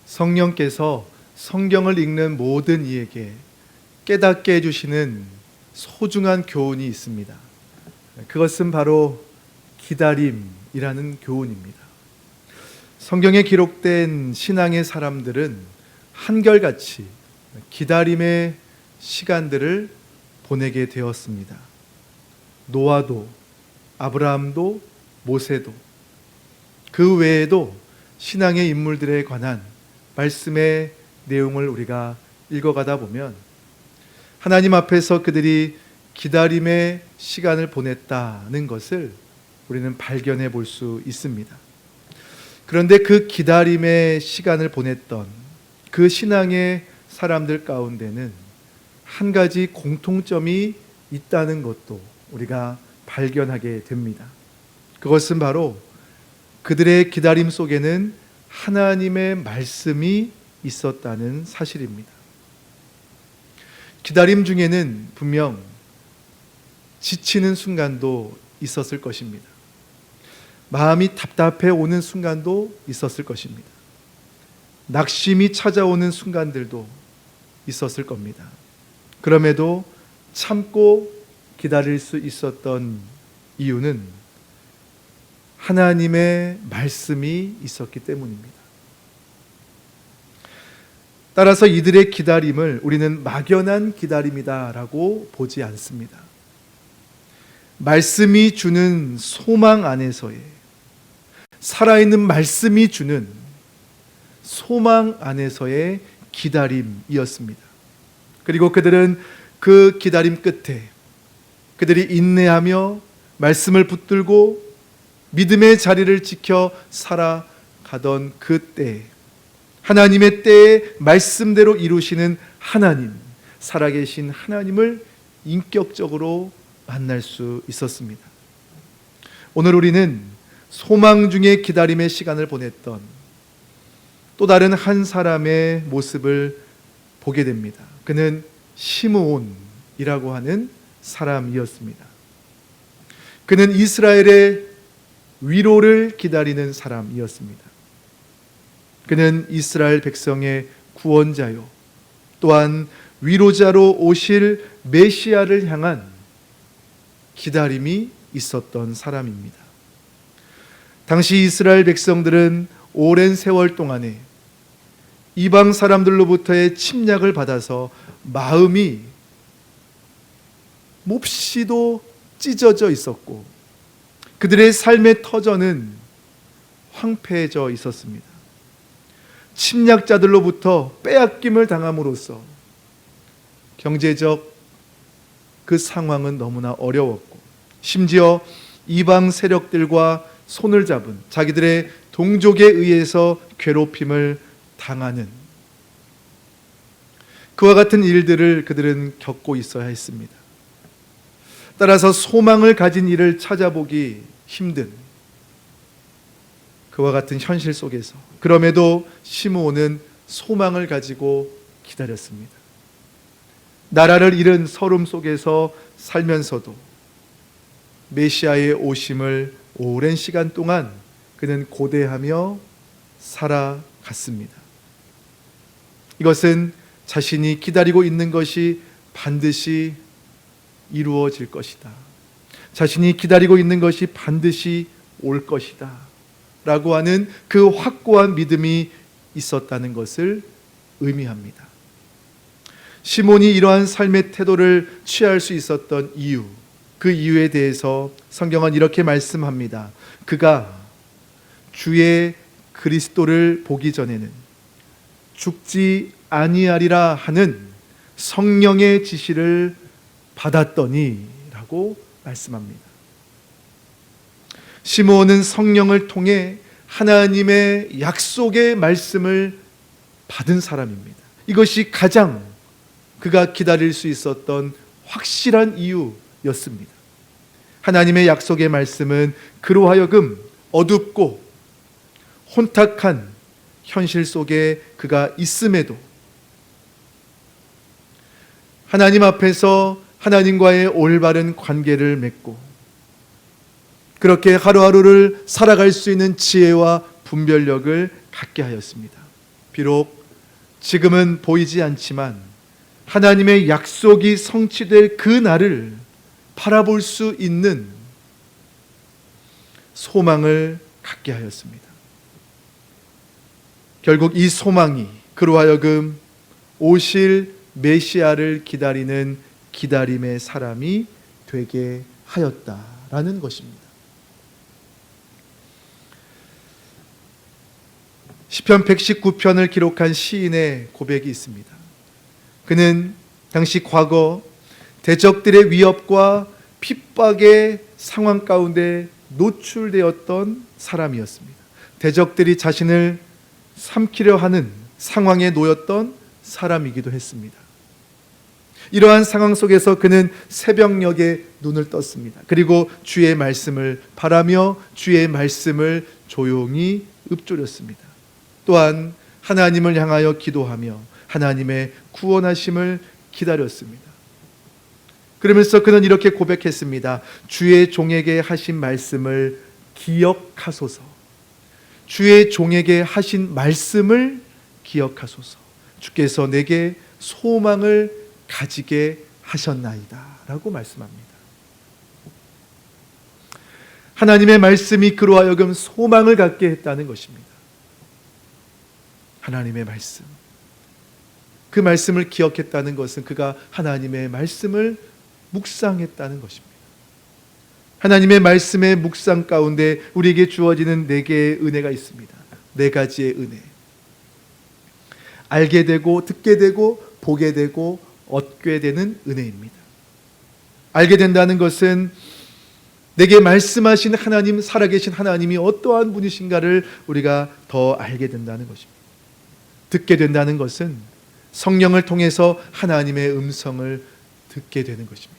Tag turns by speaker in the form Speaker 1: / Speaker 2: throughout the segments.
Speaker 1: 성령께서 성경을 읽는 모든 이에게 깨닫게 해주시는 소중한 교훈이 있습니다. 그것은 바로 기다림이라는 교훈입니다. 성경에 기록된 신앙의 사람들은 한결같이 기다림의 시간들을 보내게 되었습니다. 노아도, 아브라함도, 모세도, 그 외에도 신앙의 인물들에 관한 말씀의 내용을 우리가 읽어가다 보면 하나님 앞에서 그들이 기다림의 시간을 보냈다는 것을 우리는 발견해 볼 수 있습니다. 그런데 그 기다림의 시간을 보냈던 그 신앙의 사람들 가운데는 한 가지 공통점이 있다는 것도 우리가 발견하게 됩니다. 그것은 바로 그들의 기다림 속에는 하나님의 말씀이 있었다는 사실입니다. 기다림 중에는 분명 지치는 순간도 있었을 것입니다. 마음이 답답해 오는 순간도 있었을 것입니다. 낙심이 찾아오는 순간들도 있었을 겁니다. 그럼에도 참고 기다릴 수 있었던 이유는 하나님의 말씀이 있었기 때문입니다. 따라서 이들의 기다림을 우리는 막연한 기다림이다라고 보지 않습니다. 말씀이 주는 소망 안에서의, 살아있는 말씀이 주는 소망 안에서의 기다림이었습니다. 그리고 그들은 그 기다림 끝에 그들이 인내하며 말씀을 붙들고 믿음의 자리를 지켜 살아가던 그 때에 하나님의 때에 말씀대로 이루시는 하나님, 살아계신 하나님을 인격적으로 만날 수 있었습니다. 오늘 우리는 소망 중에 기다림의 시간을 보냈던 또 다른 한 사람의 모습을 보게 됩니다. 그는 시므온이라고 하는 사람이었습니다. 그는 이스라엘의 위로를 기다리는 사람이었습니다. 그는 이스라엘 백성의 구원자요, 또한 위로자로 오실 메시아를 향한 기다림이 있었던 사람입니다. 당시 이스라엘 백성들은 오랜 세월 동안에 이방 사람들로부터의 침략을 받아서 마음이 몹시도 찢어져 있었고 그들의 삶의 터전은 황폐해져 있었습니다. 침략자들로부터 빼앗김을 당함으로써 경제적 그 상황은 너무나 어려웠고 심지어 이방 세력들과 손을 잡은 자기들의 동족에 의해서 괴롭힘을 당하는 그와 같은 일들을 그들은 겪고 있어야 했습니다. 따라서 소망을 가진 이를 찾아보기 힘든 그와 같은 현실 속에서 그럼에도 시므온은 소망을 가지고 기다렸습니다. 나라를 잃은 서름 속에서 살면서도 메시아의 오심을 오랜 시간 동안 그는 고대하며 살아갔습니다. 이것은 자신이 기다리고 있는 것이 반드시 이루어질 것이다, 자신이 기다리고 있는 것이 반드시 올 것이다 라고 하는 그 확고한 믿음이 있었다는 것을 의미합니다. 시몬이 이러한 삶의 태도를 취할 수 있었던 이유, 그 이유에 대해서 성경은 이렇게 말씀합니다. 그가 주의 그리스도를 보기 전에는 죽지 아니하리라 하는 성령의 지시를 받았더니 라고 말씀합니다. 시므온은 성령을 통해 하나님의 약속의 말씀을 받은 사람입니다. 이것이 가장 그가 기다릴 수 있었던 확실한 이유였습니다. 하나님의 약속의 말씀은 그로 하여금 어둡고 혼탁한 현실 속에 그가 있음에도 하나님 앞에서 하나님과의 올바른 관계를 맺고 그렇게 하루하루를 살아갈 수 있는 지혜와 분별력을 갖게 하였습니다. 비록 지금은 보이지 않지만 하나님의 약속이 성취될 그 날을 바라볼 수 있는 소망을 갖게 하였습니다. 결국 이 소망이 그로 하여금 오실 메시아를 기다리는 기다림의 사람이 되게 하였다라는 것입니다. 시편 119편을 기록한 시인의 고백이 있습니다. 그는 당시 과거 대적들의 위협과 핍박의 상황 가운데 노출되었던 사람이었습니다. 대적들이 자신을 삼키려 하는 상황에 놓였던 사람이기도 했습니다. 이러한 상황 속에서 그는 새벽녘에 눈을 떴습니다. 그리고 주의 말씀을 바라며 주의 말씀을 조용히 읊조렸습니다. 또한 하나님을 향하여 기도하며 하나님의 구원하심을 기다렸습니다. 그러면서 그는 이렇게 고백했습니다. 주의 종에게 하신 말씀을 기억하소서. 주의 종에게 하신 말씀을 기억하소서. 주께서 내게 소망을 가지게 하셨나이다 라고 말씀합니다. 하나님의 말씀이 그로 하여금 소망을 갖게 했다는 것입니다. 하나님의 말씀, 그 말씀을 기억했다는 것은 그가 하나님의 말씀을 묵상했다는 것입니다. 하나님의 말씀의 묵상 가운데 우리에게 주어지는 4개의 은혜가 있습니다. 4가지의 은혜. 알게 되고 듣게 되고 보게 되고 얻게 되는 은혜입니다. 알게 된다는 것은 내게 말씀하신 하나님, 살아계신 하나님이 어떠한 분이신가를 우리가 더 알게 된다는 것입니다. 듣게 된다는 것은 성령을 통해서 하나님의 음성을 듣게 되는 것입니다.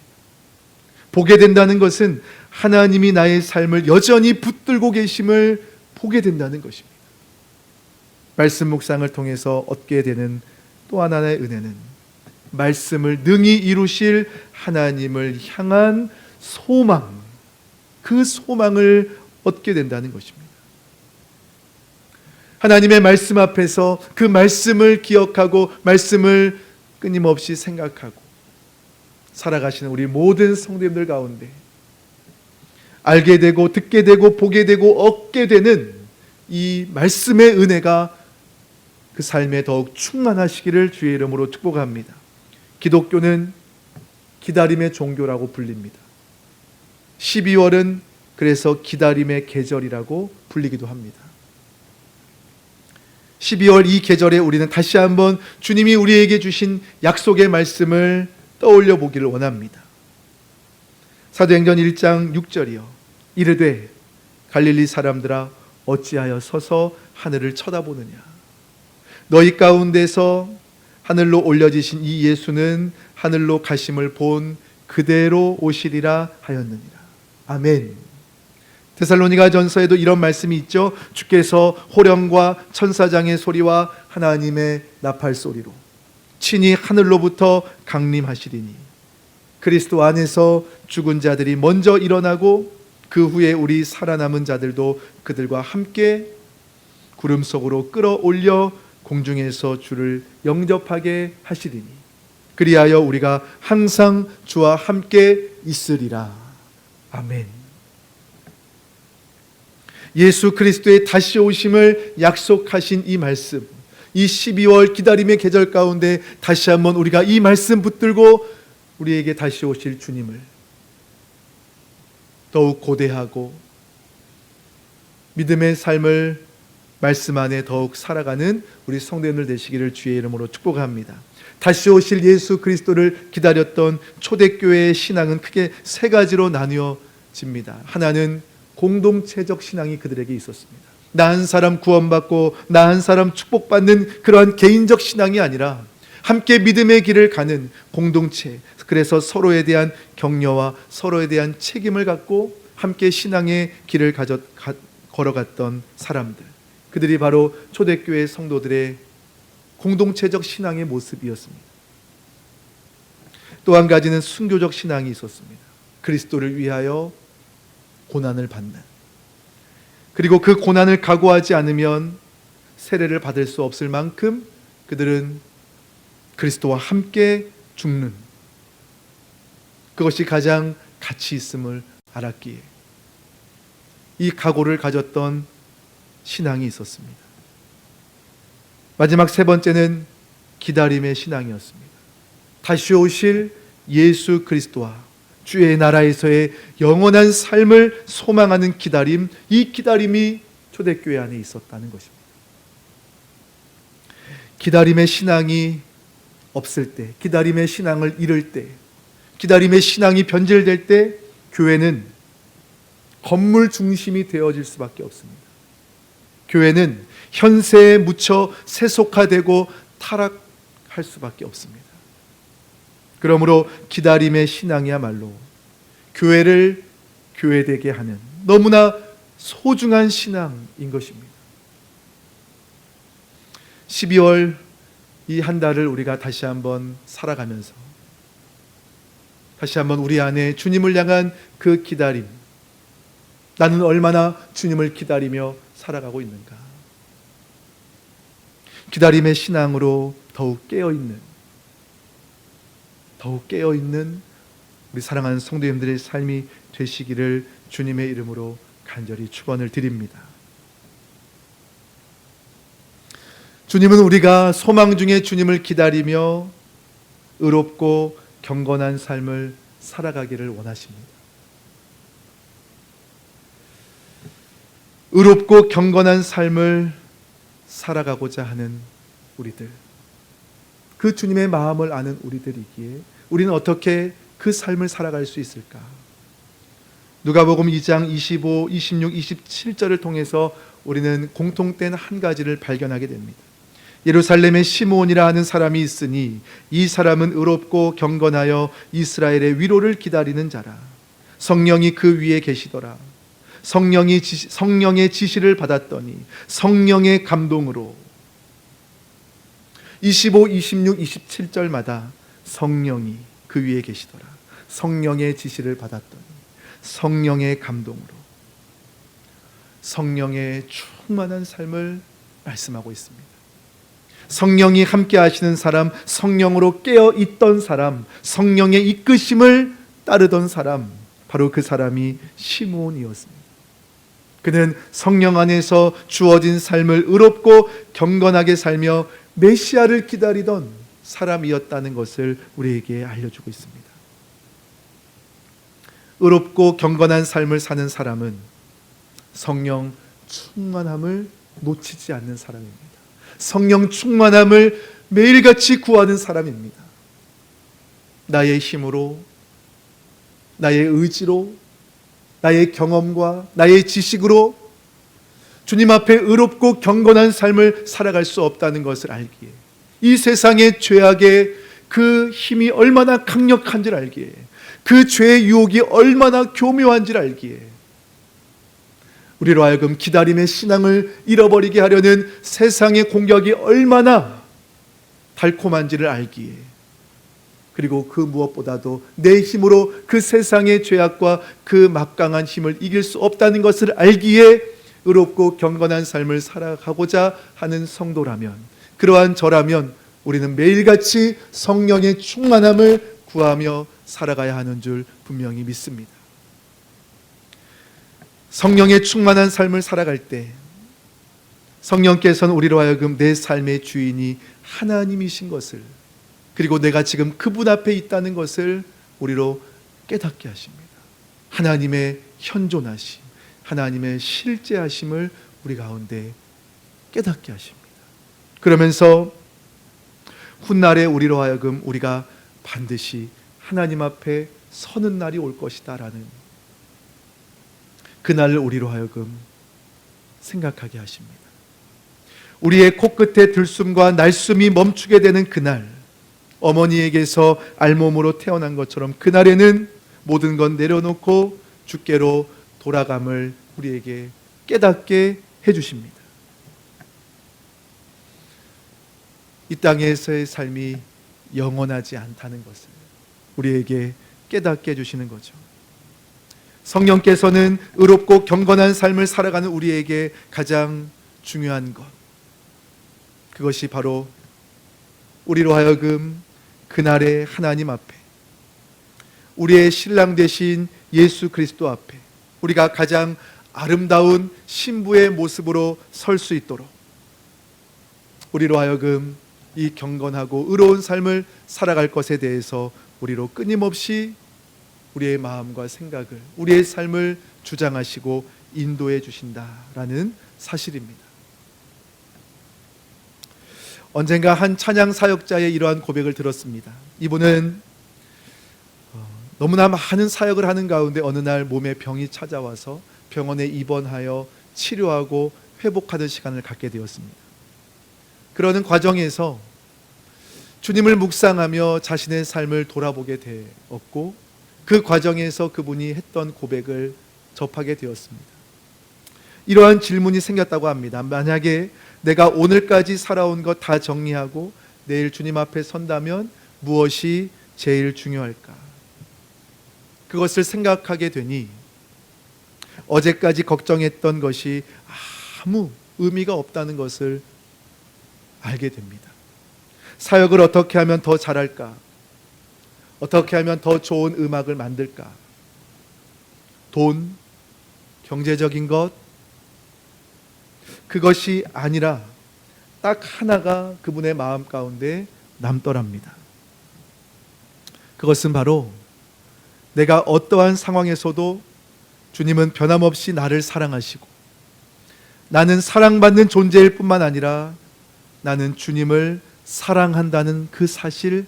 Speaker 1: 보게 된다는 것은 하나님이 나의 삶을 여전히 붙들고 계심을 보게 된다는 것입니다. 말씀 묵상을 통해서 얻게 되는 또 하나의 은혜는 말씀을 능히 이루실 하나님을 향한 소망, 그 소망을 얻게 된다는 것입니다. 하나님의 말씀 앞에서 그 말씀을 기억하고 말씀을 끊임없이 생각하고 살아가시는 우리 모든 성도님들 가운데 알게 되고 듣게 되고 보게 되고 얻게 되는 이 말씀의 은혜가 그 삶에 더욱 충만하시기를 주의 이름으로 축복합니다. 기독교는 기다림의 종교라고 불립니다. 12월은 그래서 기다림의 계절이라고 불리기도 합니다. 12월 이 계절에 우리는 다시 한번 주님이 우리에게 주신 약속의 말씀을 떠올려 보기를 원합니다. 사도행전 1장 6절이요. 이르되 갈릴리 사람들아 어찌하여 서서 하늘을 쳐다보느냐. 너희 가운데서 하늘로 올려지신 이 예수는 하늘로 가심을 본 그대로 오시리라 하였느니라. 아멘. 데살로니가 전서에도 이런 말씀이 있죠. 주께서 호령과 천사장의 소리와 하나님의 나팔 소리로 친히 하늘로부터 강림하시리니 그리스도 안에서 죽은 자들이 먼저 일어나고 그 후에 우리 살아남은 자들도 그들과 함께 구름 속으로 끌어올려 공중에서 주를 영접하게 하시리니 그리하여 우리가 항상 주와 함께 있으리라. 아멘. 예수 그리스도의 다시 오심을 약속하신 이 말씀, 이 12월 기다림의 계절 가운데 다시 한번 우리가 이 말씀 붙들고 우리에게 다시 오실 주님을 더욱 고대하고 믿음의 삶을 말씀 안에 더욱 살아가는 우리 성도님들 되시기를 주의 이름으로 축복합니다. 다시 오실 예수 그리스도를 기다렸던 초대교회의 신앙은 크게 3가지로 나뉘어집니다. 하나는 공동체적 신앙이 그들에게 있었습니다. 나 한 사람 구원받고 나 한 사람 축복받는 그러한 개인적 신앙이 아니라 함께 믿음의 길을 가는 공동체, 그래서 서로에 대한 격려와 서로에 대한 책임을 갖고 함께 신앙의 길을 걸어갔던 사람들, 그들이 바로 초대교회 성도들의 공동체적 신앙의 모습이었습니다. 또 한 가지는 순교적 신앙이 있었습니다. 그리스도를 위하여 고난을 받는, 그리고 그 고난을 각오하지 않으면 세례를 받을 수 없을 만큼 그들은 그리스도와 함께 죽는, 그것이 가장 가치 있음을 알았기에 이 각오를 가졌던 신앙이 있었습니다. 마지막 세 번째는 기다림의 신앙이었습니다. 다시 오실 예수 그리스도와 주의 나라에서의 영원한 삶을 소망하는 기다림, 이 기다림이 초대교회 안에 있었다는 것입니다. 기다림의 신앙이 없을 때, 기다림의 신앙을 잃을 때, 기다림의 신앙이 변질될 때 교회는 건물 중심이 되어질 수밖에 없습니다. 교회는 현세에 묻혀 세속화되고 타락할 수밖에 없습니다. 그러므로 기다림의 신앙이야말로 교회를 교회되게 하는 너무나 소중한 신앙인 것입니다. 12월 이 한 달을 우리가 다시 한번 살아가면서 다시 한번 우리 안에 주님을 향한 그 기다림, 나는 얼마나 주님을 기다리며 살아가고 있는가, 기다림의 신앙으로 더욱 깨어있는 우리 사랑하는 성도님들의 삶이 되시기를 주님의 이름으로 간절히 축원을 드립니다. 주님은 우리가 소망 중에 주님을 기다리며 의롭고 경건한 삶을 살아가기를 원하십니다. 의롭고 경건한 삶을 살아가고자 하는 우리들, 그 주님의 마음을 아는 우리들이기에 우리는 어떻게 그 삶을 살아갈 수 있을까? 누가복음 2장 25, 26, 27절을 통해서 우리는 공통된 한 가지를 발견하게 됩니다. 예루살렘에 시므온이라 하는 사람이 있으니 이 사람은 의롭고 경건하여 이스라엘의 위로를 기다리는 자라. 성령이 그 위에 계시더라. 성령의 지시를 받았더니 성령의 감동으로 25, 26, 27절마다 성령이 그 위에 계시더라. 성령의 지시를 받았더니 성령의 감동으로 성령의 충만한 삶을 말씀하고 있습니다. 성령이 함께 하시는 사람, 성령으로 깨어 있던 사람, 성령의 이끄심을 따르던 사람, 바로 그 사람이 시므온이었습니다. 그는 성령 안에서 주어진 삶을 의롭고 경건하게 살며 메시아를 기다리던 사람이었다는 것을 우리에게 알려주고 있습니다. 의롭고 경건한 삶을 사는 사람은 성령 충만함을 놓치지 않는 사람입니다. 성령 충만함을 매일같이 구하는 사람입니다. 나의 힘으로, 나의 의지로, 나의 경험과 나의 지식으로 주님 앞에 의롭고 경건한 삶을 살아갈 수 없다는 것을 알기에, 이 세상의 죄악의 그 힘이 얼마나 강력한지를 알기에, 그 죄의 유혹이 얼마나 교묘한지를 알기에, 우리로 하여금 기다림의 신앙을 잃어버리게 하려는 세상의 공격이 얼마나 달콤한지를 알기에, 그리고 그 무엇보다도 내 힘으로 그 세상의 죄악과 그 막강한 힘을 이길 수 없다는 것을 알기에 의롭고 경건한 삶을 살아가고자 하는 성도라면, 그러한 저라면 우리는 매일같이 성령의 충만함을 구하며 살아가야 하는 줄 분명히 믿습니다. 성령의 충만한 삶을 살아갈 때 성령께서는 우리로 하여금 내 삶의 주인이 하나님이신 것을, 그리고 내가 지금 그분 앞에 있다는 것을 우리로 깨닫게 하십니다. 하나님의 현존하심, 하나님의 실제하심을 우리 가운데 깨닫게 하십니다. 그러면서 훗날에 우리로 하여금 우리가 반드시 하나님 앞에 서는 날이 올 것이다 라는 그날을 우리로 하여금 생각하게 하십니다. 우리의 코끝에 들숨과 날숨이 멈추게 되는 그날, 어머니에게서 알몸으로 태어난 것처럼 그날에는 모든 건 내려놓고 주께로 돌아감을 우리에게 깨닫게 해주십니다. 이 땅에서의 삶이 영원하지 않다는 것을 우리에게 깨닫게 해주시는 거죠. 성령께서는 의롭고 경건한 삶을 살아가는 우리에게 가장 중요한 것, 그것이 바로 우리로 하여금 그날의 하나님 앞에, 우리의 신랑 되신 예수 그리스도 앞에 우리가 가장 아름다운 신부의 모습으로 설 수 있도록, 우리로 하여금 이 경건하고 의로운 삶을 살아갈 것에 대해서 우리로 끊임없이 우리의 마음과 생각을, 우리의 삶을 주장하시고 인도해 주신다라는 사실입니다. 언젠가 한 찬양 사역자의 이러한 고백을 들었습니다. 이분은 너무나 많은 사역을 하는 가운데 어느 날 몸에 병이 찾아와서 병원에 입원하여 치료하고 회복하는 시간을 갖게 되었습니다. 그러는 과정에서 주님을 묵상하며 자신의 삶을 돌아보게 되었고, 그 과정에서 그분이 했던 고백을 접하게 되었습니다. 이러한 질문이 생겼다고 합니다. 만약에 내가 오늘까지 살아온 것 다 정리하고 내일 주님 앞에 선다면 무엇이 제일 중요할까? 그것을 생각하게 되니 어제까지 걱정했던 것이 아무 의미가 없다는 것을 알게 됩니다. 사역을 어떻게 하면 더 잘할까? 어떻게 하면 더 좋은 음악을 만들까? 돈, 경제적인 것, 그것이 아니라 딱 하나가 그분의 마음 가운데 남더랍니다. 그것은 바로 내가 어떠한 상황에서도 주님은 변함없이 나를 사랑하시고, 나는 사랑받는 존재일 뿐만 아니라 나는 주님을 사랑한다는 그 사실,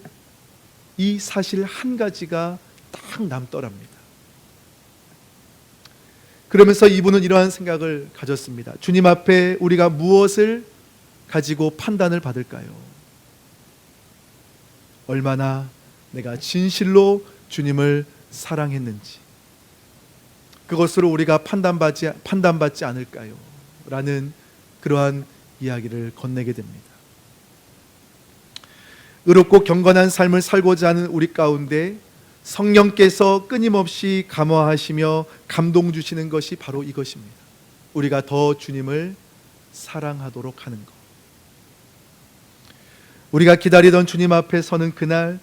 Speaker 1: 이 사실 한 가지가 딱 남더랍니다. 그러면서 이분은 이러한 생각을 가졌습니다. 주님 앞에 우리가 무엇을 가지고 판단을 받을까요? 얼마나 내가 진실로 주님을 사랑했는지, 그것으로 우리가 판단받지 않을까요? 라는 그러한 이야기를 건네게 됩니다. 의롭고 경건한 삶을 살고자 하는 우리 가운데 성령께서 끊임없이 감화하시며 감동 주시는 것이 바로 이것입니다. 우리가 더 주님을 사랑하도록 하는 것. 우리가 기다리던 주님 앞에 서는 그날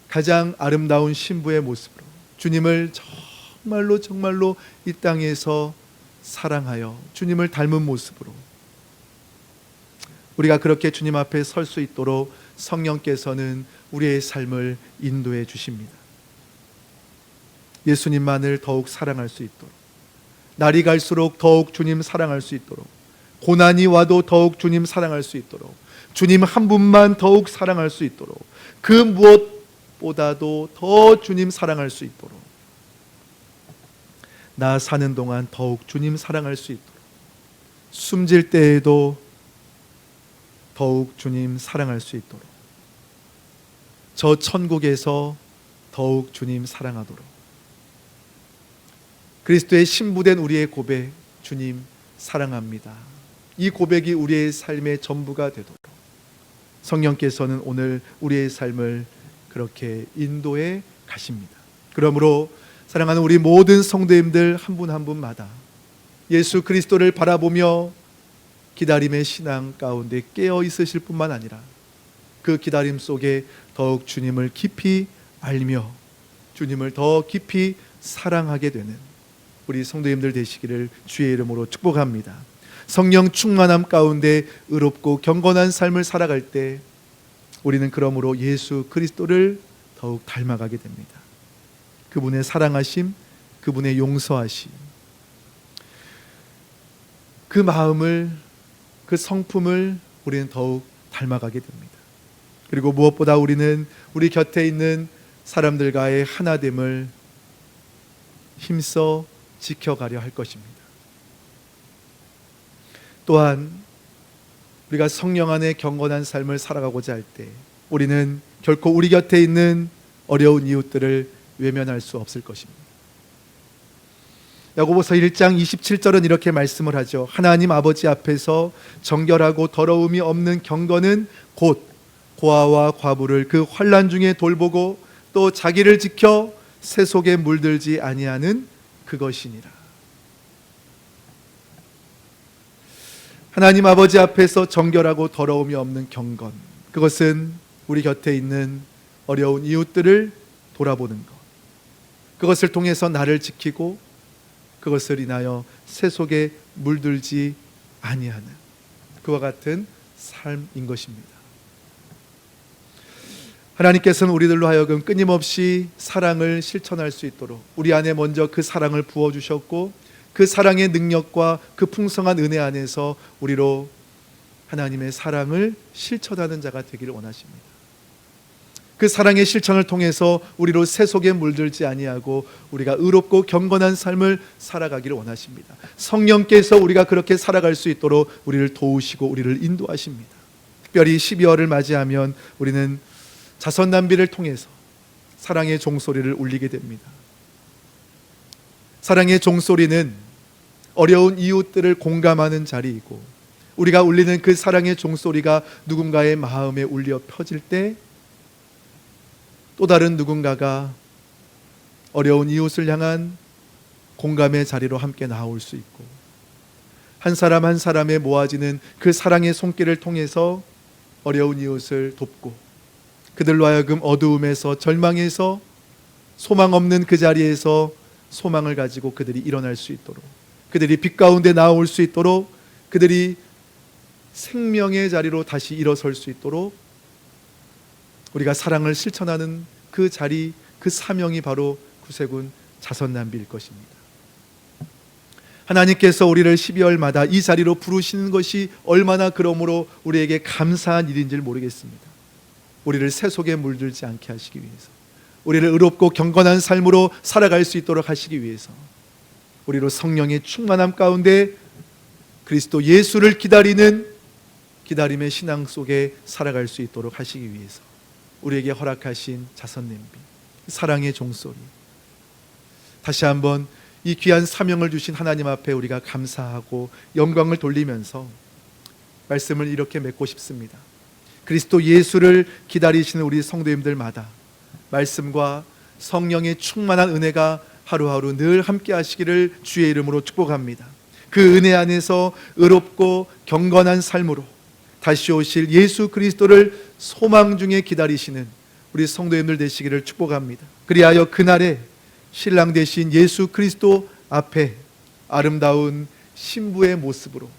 Speaker 1: 가장 아름다운 신부의 모습으로 주님을 정말로 이 땅에서 사랑하여 주님을 닮은 모습으로 우리가 그렇게 주님 앞에 설 수 있도록 성령께서는 우리의 삶을 인도해 주십니다. 예수님만을 더욱 사랑할 수 있도록, 날이 갈수록 더욱 주님 사랑할 수 있도록, 고난이 와도 더욱 주님 사랑할 수 있도록, 주님 한 분만 더욱 사랑할 수 있도록, 그 무엇보다도 더 주님 사랑할 수 있도록, 나 사는 동안 더욱 주님 사랑할 수 있도록, 숨질 때에도 더욱 주님 사랑할 수 있도록, 저 천국에서 더욱 주님 사랑하도록, 그리스도의 신부된 우리의 고백, 주님 사랑합니다, 이 고백이 우리의 삶의 전부가 되도록 성령께서는 오늘 우리의 삶을 그렇게 인도해 가십니다. 그러므로 사랑하는 우리 모든 성도님들 한 분 한 분마다 예수 그리스도를 바라보며 기다림의 신앙 가운데 깨어 있으실 뿐만 아니라 그 기다림 속에 더욱 주님을 깊이 알며 주님을 더 깊이 사랑하게 되는 우리 성도님들 되시기를 주의 이름으로 축복합니다. 성령 충만함 가운데 의롭고 경건한 삶을 살아갈 때 우리는 그러므로 예수 그리스도를 더욱 닮아가게 됩니다. 그분의 사랑하심, 그분의 용서하심, 그 마음을, 그 성품을 우리는 더욱 닮아가게 됩니다. 그리고 무엇보다 우리는 우리 곁에 있는 사람들과의 하나됨을 힘써 지켜가려 할 것입니다. 또한 우리가 성령 안에 경건한 삶을 살아가고자 할 때 우리는 결코 우리 곁에 있는 어려운 이웃들을 외면할 수 없을 것입니다. 야고보서 1장 27절은 이렇게 말씀을 하죠. 하나님 아버지 앞에서 정결하고 더러움이 없는 경건은 곧 고아와 과부를 그 환난 중에 돌보고 또 자기를 지켜 새 속에 물들지 아니하는 그것이니라. 하나님 아버지 앞에서 정결하고 더러움이 없는 경건, 그것은 우리 곁에 있는 어려운 이웃들을 돌아보는 것, 그것을 통해서 나를 지키고 그것을 인하여 새 속에 물들지 아니하는 그와 같은 삶인 것입니다. 하나님께서는 우리들로 하여금 끊임없이 사랑을 실천할 수 있도록 우리 안에 먼저 그 사랑을 부어주셨고, 그 사랑의 능력과 그 풍성한 은혜 안에서 우리로 하나님의 사랑을 실천하는 자가 되기를 원하십니다. 그 사랑의 실천을 통해서 우리로 새 속에 물들지 아니하고 우리가 의롭고 경건한 삶을 살아가기를 원하십니다. 성령께서 우리가 그렇게 살아갈 수 있도록 우리를 도우시고 우리를 인도하십니다. 특별히 12월을 맞이하면 우리는 자선난비를 통해서 사랑의 종소리를 울리게 됩니다. 사랑의 종소리는 어려운 이웃들을 공감하는 자리이고, 우리가 울리는 그 사랑의 종소리가 누군가의 마음에 울려 퍼질 때 또 다른 누군가가 어려운 이웃을 향한 공감의 자리로 함께 나올 수 있고, 한 사람 한 사람에 모아지는 그 사랑의 손길을 통해서 어려운 이웃을 돕고, 그들로 하여금 어두움에서, 절망에서, 소망 없는 그 자리에서 소망을 가지고 그들이 일어날 수 있도록, 그들이 빛 가운데 나올 수 있도록, 그들이 생명의 자리로 다시 일어설 수 있도록 우리가 사랑을 실천하는 그 자리, 그 사명이 바로 구세군 자선난비일 것입니다. 하나님께서 우리를 12월마다 이 자리로 부르시는 것이 얼마나 그러므로 우리에게 감사한 일인지를 모르겠습니다. 우리를 새 속에 물들지 않게 하시기 위해서, 우리를 의롭고 경건한 삶으로 살아갈 수 있도록 하시기 위해서, 우리로 성령의 충만함 가운데 그리스도 예수를 기다리는 기다림의 신앙 속에 살아갈 수 있도록 하시기 위해서 우리에게 허락하신 자선냄비, 사랑의 종소리, 다시 한번 이 귀한 사명을 주신 하나님 앞에 우리가 감사하고 영광을 돌리면서 말씀을 이렇게 맺고 싶습니다. 그리스도 예수를 기다리시는 우리 성도님들마다 말씀과 성령의 충만한 은혜가 하루하루 늘 함께 하시기를 주의 이름으로 축복합니다. 그 은혜 안에서 의롭고 경건한 삶으로 다시 오실 예수 그리스도를 소망 중에 기다리시는 우리 성도님들 되시기를 축복합니다. 그리하여 그날에 신랑 되신 예수 그리스도 앞에 아름다운 신부의 모습으로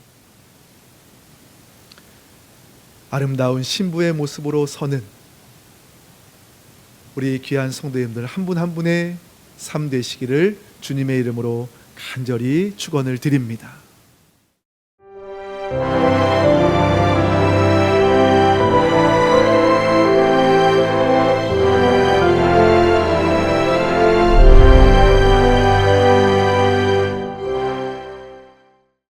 Speaker 1: 서는 우리 귀한 성도님들 한 분 한 분의 삶 되시기를 주님의 이름으로 간절히 축원을 드립니다.